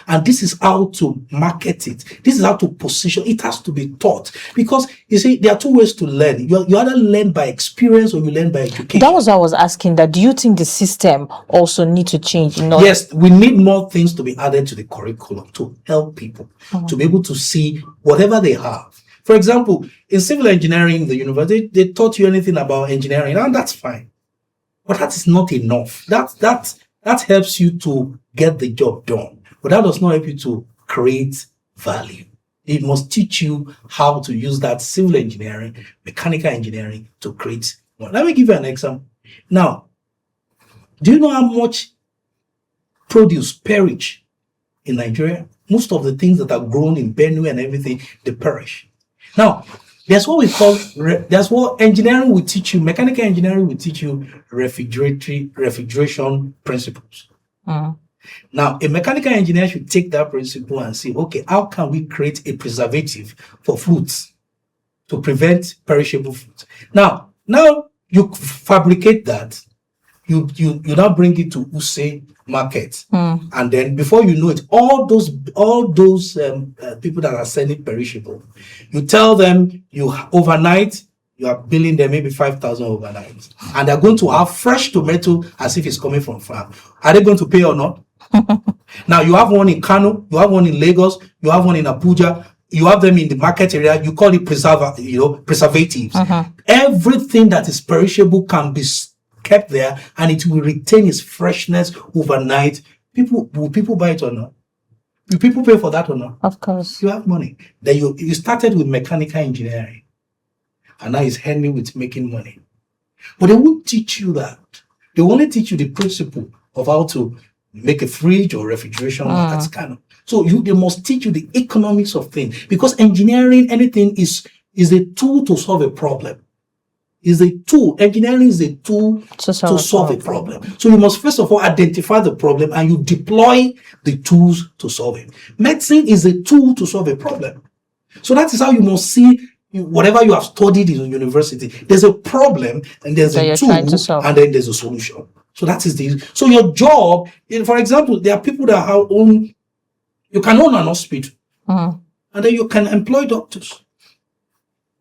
And this is how to market it. This is how to position. It has to be taught. Because, you see, there are two ways to learn. You either learn by experience or you learn by education. That was what I was asking. That do you think the system also need to change? Yes, we need more things to be added to the curriculum to help people to be able to see whatever they have. For example, in civil engineering, the university, they taught you anything about engineering, and that's fine. But that is not enough. That helps you to get the job done. But that does not help you to create value. It must teach you how to use that civil engineering, mechanical engineering to create one. Let me give you an example. Now, do you know how much produce perish in Nigeria? Most of the things that are grown in Benue and everything, they perish. Now, that's what we call, that's what engineering will teach you, mechanical engineering will teach you refrigeration principles. Now, a mechanical engineer should take that principle and say, okay, how can we create a preservative for fruits to prevent perishable fruits? Now you fabricate that, you now bring it to Use market, and then before you know it, all those people that are selling perishable, you tell them overnight you are billing them maybe 5,000 overnight, and they're going to have fresh tomato as if it's coming from farm. Are they going to pay or not? Now you have one in Kano, you have one in Lagos, you have one in Abuja, you have them in the market area, you call it preservatives. Everything that is perishable can be kept there and it will retain its freshness overnight. Will people buy it or not? Will people pay for that or not? Of course. You have money. Then you started with mechanical engineering and now it's ending with making money. But they won't teach you that. They will only teach you the principle of how to make a fridge or refrigeration. That's kind of. So they must teach you the economics of things, because engineering, anything is a tool to solve a problem. Is a tool. Engineering is a tool to solve a problem. So you must first of all identify the problem and you deploy the tools to solve it. Medicine is a tool to solve a problem. So that is how you must see whatever you have studied in university. There's a problem and there's a tool and then there's a solution. So that is the. So your job, for example, there are people that you can own an hospital, and then you can employ doctors,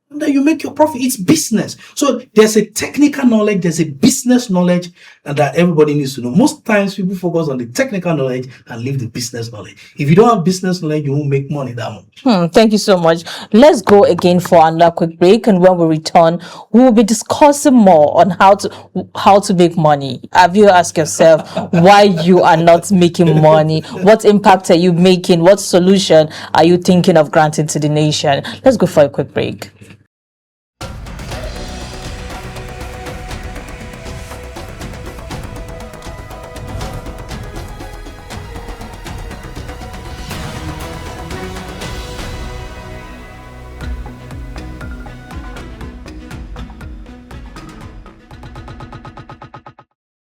and then you make your profit. It's business. So there's a technical knowledge, there's a business knowledge, and that everybody needs to know. Most times people focus on the technical knowledge and leave the business knowledge. If you don't have business knowledge, you won't make money that much. Thank you so much. Let's go again for another quick break, and when we return, we will be discussing more on how to make money. Have you asked yourself why you are not making money? What impact are you making? What solution are you thinking of granting to the nation? Let's go for a quick break.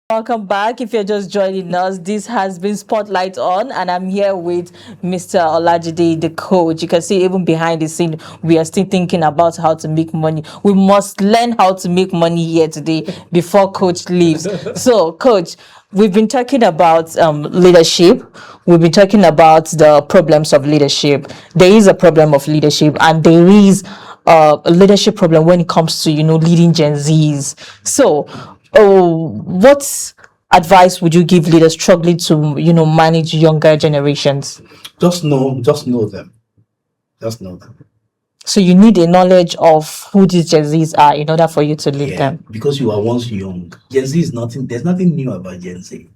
Welcome back. If you're just joining us, this has been Spotlight On, and I'm here with Mr. Olajide, the coach. You can see even behind the scene, we are still thinking about how to make money. We must learn how to make money here today before Coach leaves. So, Coach, we've been talking about leadership. We've been talking about the problems of leadership. There is a problem of leadership, and there is a leadership problem when it comes to, leading Gen Zs. So, what advice would you give leaders struggling to, manage younger generations? Just know them. Just know them. So you need a knowledge of who these Gen Zs are in order for you to lead them. Because you are once young. Gen Z is nothing. There's nothing new about Gen Z.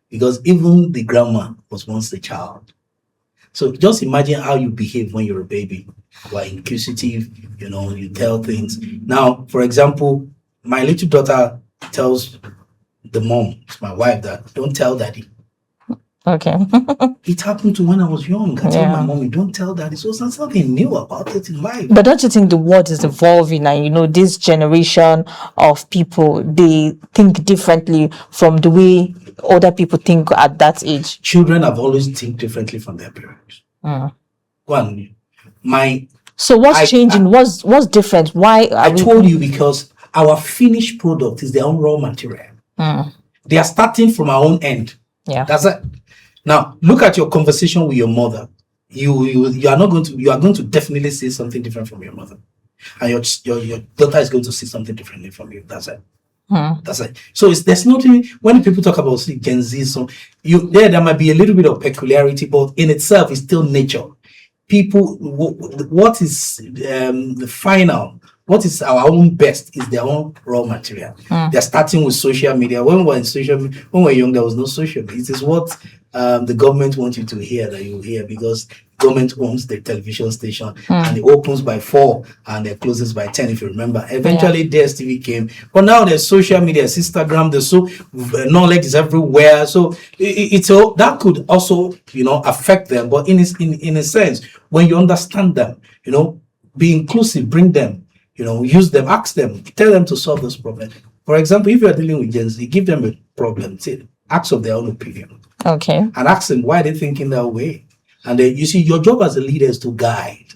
Because even the grandma was once a child. So just imagine how you behave when you're a baby. You are inquisitive, you tell things. Now, for example, my little daughter tells the mom, my wife, that don't tell daddy. Okay. It happened to when I was young. I tell my mommy, don't tell daddy. So there's nothing new about it in life. But don't you think the world is evolving, and this generation of people, they think differently from the way other people think at that age? Children have always think differently from their parents. So what's changing? What's different? Why? I told you, because our finished product is their own raw material. They are starting from our own end. Yeah. That's it. Now, look at your conversation with your mother. You are going to definitely say something different from your mother. And your daughter is going to say something differently from you. That's it. That's it. So there's nothing, when people talk about Gen Z, so there might be a little bit of peculiarity, but in itself it's still nature. People, what is the final, what is our own best is their own raw material. They're starting with social media. When we're young, there was no social media. It is what the government wants you to hear that you hear, because government owns the television station, and it opens by 4 and it closes by 10, if you remember. Eventually, DSTV came, but now there's social media, there's Instagram, there's so knowledge is everywhere. So it's that could also, affect them. But in a sense, when you understand them, be inclusive, bring them, use them, ask them, tell them to solve this problem. For example, if you're dealing with Gen Z, give them a problem, ask of their own opinion. Okay. And ask them why they're thinking that way. And then you see, your job as a leader is to guide,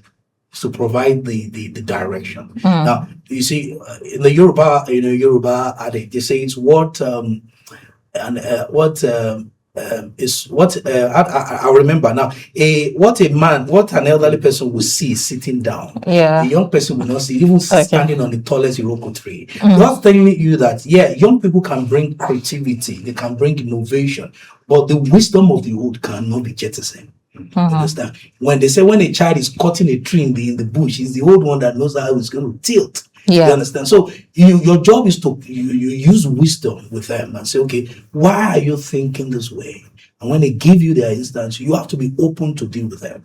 is to provide the direction. Now, you see, in the Yoruba adage, they say it's I remember now. What an elderly person will see is sitting down. Yeah. A young person will not see, even standing on the tallest Iroko tree. That's telling you that young people can bring creativity, they can bring innovation, but the wisdom of the old cannot be jettisoned. Understand? When a child is cutting a tree in the bush, it's the old one that knows how it's going to tilt. Yeah. You understand? So your job is to you use wisdom with them and say, okay, why are you thinking this way? And when they give you their instance, you have to be open to deal with them.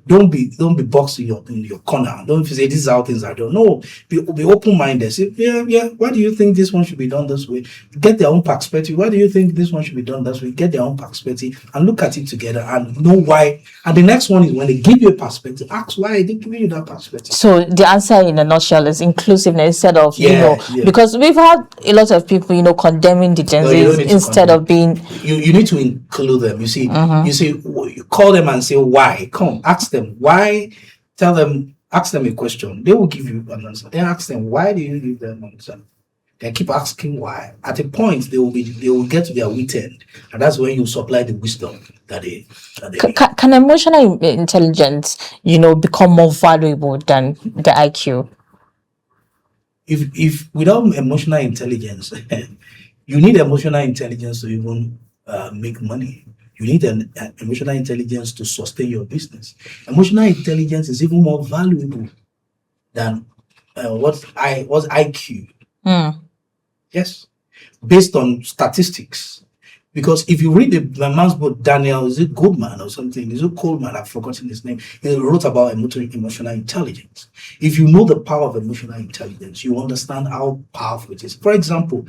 Don't be boxed in your corner. Don't say this is how things are done. No, be open-minded. Say, yeah. Why do you think this one should be done this way? Get their own perspective. Why do you think this one should be done this way? Get their own perspective and look at it together and know why. And the next one is when they give you a perspective, ask why they give you that perspective. So the answer in a nutshell is inclusiveness instead of because we've had a lot of people condemning the Gen Zs instead of being. You need to include them. You see, you call them and say why. Come, ask them why. Ask them a question. They will give you an answer. Then ask them why do you give them an answer. They keep asking why. At a point, they will get to their wit end, and that's when you supply the wisdom that they need. Can emotional intelligence, become more valuable than the IQ? If without emotional intelligence, you need emotional intelligence to even make money. You need an emotional intelligence to sustain your business. Emotional intelligence is even more valuable than what's IQ. Yes, based on statistics. Because if you read the man's book, Daniel, is it Goldman or something? Is it Coleman? I've forgotten his name. He wrote about emotional intelligence. If you know the power of emotional intelligence, you understand how powerful it is. For example,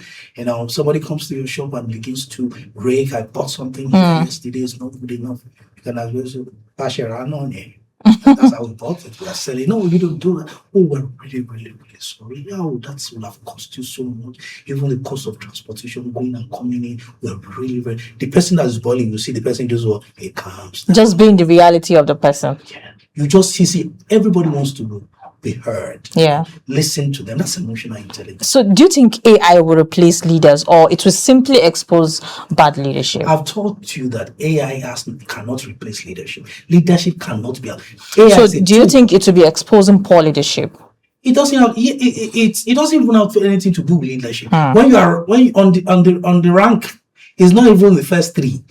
somebody comes to your shop and begins to rake. I bought something yesterday, it's not good enough. You can as well say, pass your hand on it. That's how we bought it. We are selling. No, you don't do that. Oh, we're really, really, really sorry. Oh, that will have cost you so much. Even the cost of transportation, going and coming in, we're really, very. The person that is boiling, you see the person just calms down. Just being the reality of the person. Yeah. You just see, everybody wants to be heard. Yeah. Listen to them. That's emotional intelligence. So do you think AI will replace leaders or it will simply expose bad leadership? I've told you that AI cannot replace leadership. Leadership cannot be. So do you think it will be exposing poor leadership? It doesn't have. It doesn't even have anything to do with leadership. When you on the rank, it's not even the first 3.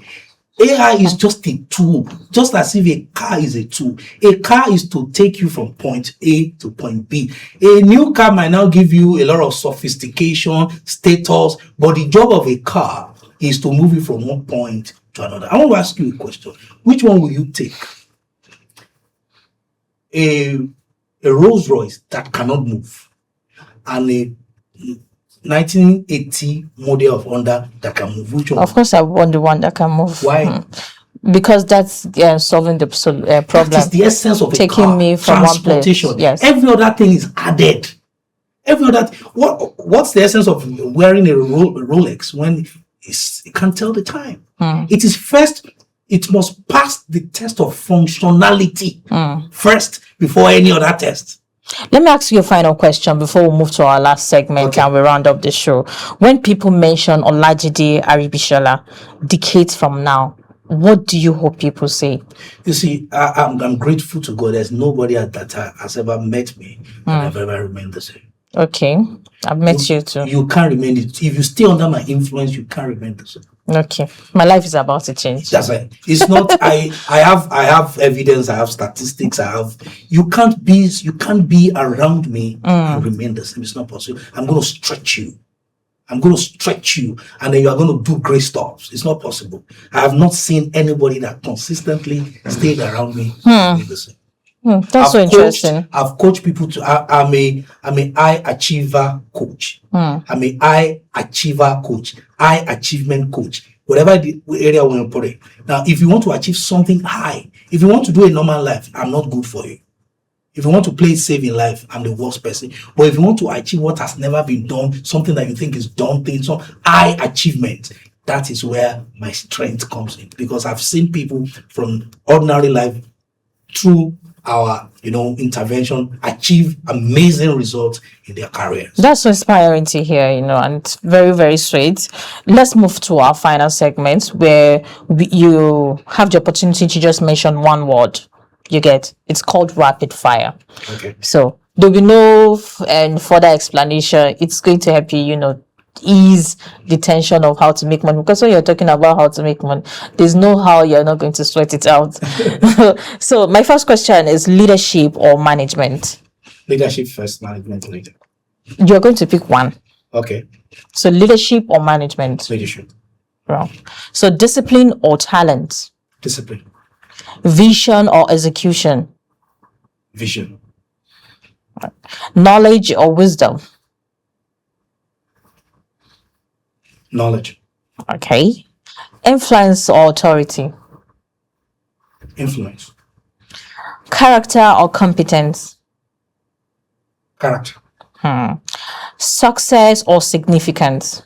AI is just a tool, just as if a car is a tool. A car is to take you from point A to point B. A new car might now give you a lot of sophistication, status, but the job of a car is to move you from one point to another. I want to ask you a question. Which one will you take? A Rolls Royce that cannot move and a 1980 model of Honda that can move. Which one? Of course, I want the one that can move. Why? Because that's solving the problem. That is the essence of taking a car. me from one place. Yes. Every other thing is added. What's the essence of wearing a Rolex when it can't tell the time? It is first. It must pass the test of functionality first before any other test. Let me ask you a final question before we move to our last segment and we round up the show. When people mention Olajide Ari Bishella decades from now, what do you hope people say? You see, I'm grateful to God. There's nobody at that time has ever met me and I've ever remained the same. Okay, I've met you too. You can't remain it. If you stay under my influence, you can't remain the same. Okay, my life is about to change. That's right. It's not. I have evidence. I have statistics. You can't be around me and remain the same. It's not possible. I'm going to stretch you. I'm going to stretch you, and then you are going to do great stuff. It's not possible. I have not seen anybody that consistently stayed around me. That's so interesting. I've coached people I'm a high achiever coach. I'm a high achiever coach, high achievement coach. Whatever the area we want to put it. Now, if you want to achieve something high, if you want to do a normal life, I'm not good for you. If you want to play it safe in life, I'm the worst person. But if you want to achieve what has never been done, something that you think is daunting, some high achievement, that is where my strength comes in. Because I've seen people from ordinary life through our intervention achieve amazing results in their careers. That's so inspiring to hear, and very, very sweet. Let's move to our final segment where you have the opportunity to just mention one word. It's called rapid fire. Okay. So there'll be no further explanation. It's going to help you, ease the tension of how to make money, because when you're talking about how to make money, there's no how you're not going to sweat it out. So my first question is leadership or management? Leadership first, management later. You're going to pick one. Okay. So leadership or management? Leadership. Wrong. So discipline or talent? Discipline. Vision or execution? Vision. Knowledge or wisdom? Knowledge. Okay. Influence or authority? Influence. Character or competence? Character. Success or significance?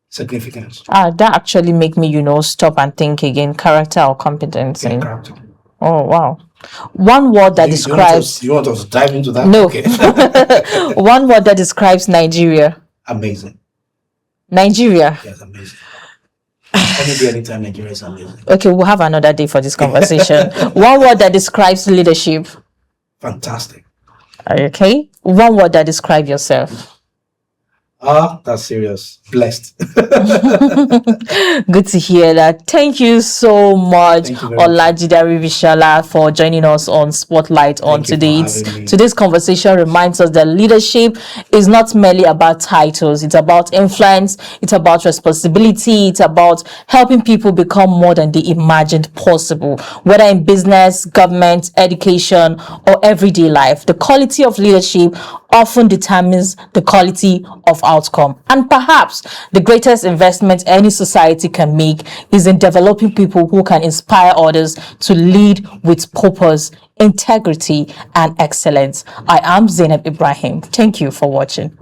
Significance. That actually make me, stop and think again. Character or competence? Yeah, character. Oh, wow. One word that describes... You want us to dive into that? No. Okay. One word that describes Nigeria. Amazing. Nigeria. Yes, amazing. Any day, anytime, Nigeria is amazing. Okay, we'll have another day for this conversation. One word that describes leadership. Fantastic. Okay. One word that describes yourself. That's serious. Blessed. Good to hear that. Thank you so much, Ari Bishella, for joining us on Spotlight on today's conversation. Reminds us that leadership is not merely about titles. It's about influence. It's about responsibility. It's about helping people become more than they imagined possible, whether in business, government, education, or everyday life. The quality of leadership often determines the quality of outcome. And perhaps the greatest investment any society can make is in developing people who can inspire others to lead with purpose, integrity, and excellence. I am Zainab Ibrahim. Thank you for watching.